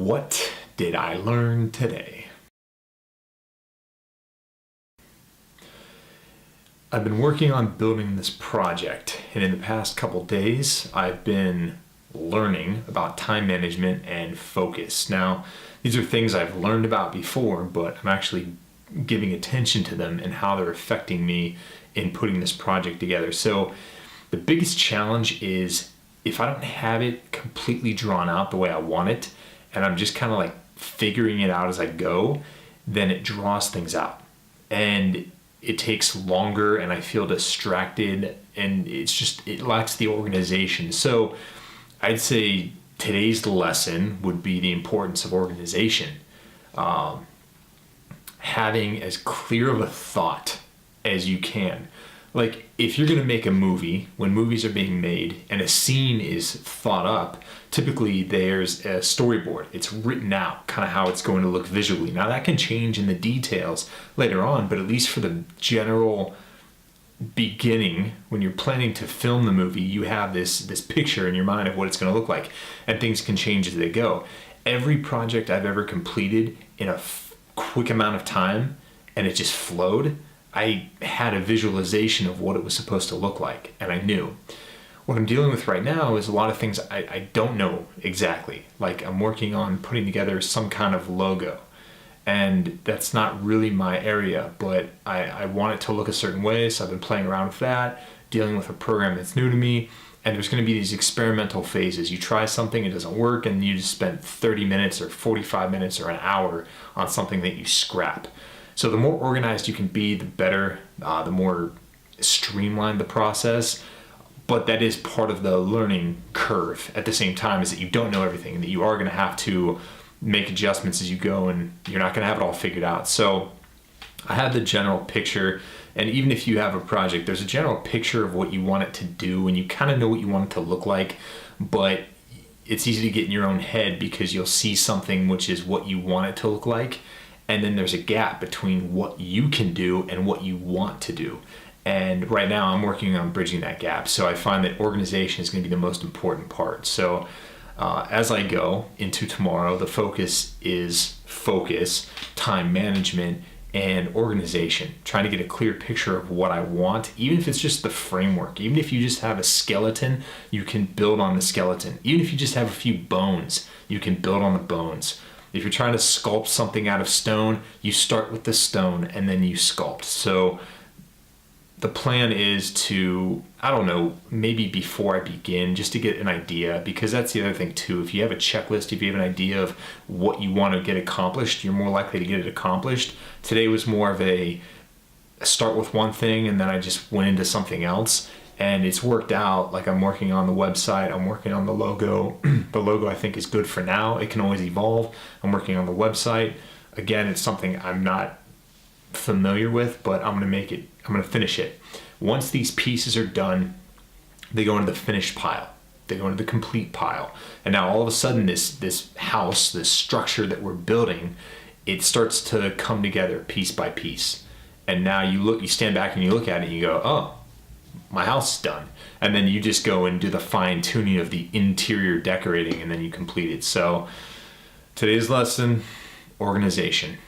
What did I learn today? I've been working on building this project, and in the past couple days, I've been learning about time management and focus. Now, these are things I've learned about before, but I'm actually giving attention to them and how they're affecting me in putting this project together. So, the biggest challenge is if I don't have it completely drawn out the way I want it, and I'm just kind of like figuring it out as I go, then it draws things out. And it takes longer and I feel distracted, and it lacks the organization. So I'd say today's lesson would be the importance of organization. Having as clear of a thought as you can. Like if you're going to make a movie, when movies are being made and a scene is thought up, typically there's a storyboard. It's written out, kind of how it's going to look visually. Now that can change in the details later on, but at least for the general beginning, when you're planning to film the movie, you have this picture in your mind of what it's going to look like, and things can change as they go. Every project I've ever completed in a quick amount of time, and it just flowed, I had a visualization of what it was supposed to look like, and I knew. What I'm dealing with right now is a lot of things I don't know exactly. Like I'm working on putting together some kind of logo, and that's not really my area, but I want it to look a certain way, so I've been playing around with that, dealing with a program that's new to me, and there's going to be these experimental phases. You try something, it doesn't work, and you just spend 30 minutes or 45 minutes or an hour on something that you scrap. So the more organized you can be, the better, the more streamlined the process. But that is part of the learning curve at the same time, is that you don't know everything, and that you are going to have to make adjustments as you go, and you're not going to have it all figured out. So I have the general picture, and even if you have a project, there's a general picture of what you want it to do, and you kind of know what you want it to look like, but it's easy to get in your own head because you'll see something which is what you want it to look like, and then there's a gap between what you can do and what you want to do. And right now I'm working on bridging that gap. So I find that organization is going to be the most important part. So as I go into tomorrow, the focus is focus, time management, and organization. Trying to get a clear picture of what I want, even if it's just the framework. Even if you just have a skeleton, you can build on the skeleton. Even if you just have a few bones, you can build on the bones. If you're trying to sculpt something out of stone, you start with the stone and then you sculpt. So the plan is to, I don't know, maybe before I begin, just to get an idea, because that's the other thing too. If you have a checklist, if you have an idea of what you want to get accomplished, you're more likely to get it accomplished. Today was more of a start with one thing and then I just went into something else. And it's worked out. Like I'm working on the website, I'm working on the logo. The logo I think is good for now. It can always evolve. I'm working on the website. Again, it's something I'm not familiar with, but I'm gonna finish it. Once these pieces are done, they go into the finished pile. They go into the complete pile. And now all of a sudden this house, this structure that we're building, it starts to come together piece by piece. And now you stand back and you look at it and you go, oh, my house is done. And then you just go and do the fine tuning of the interior decorating, and then you complete it. So today's lesson, organization.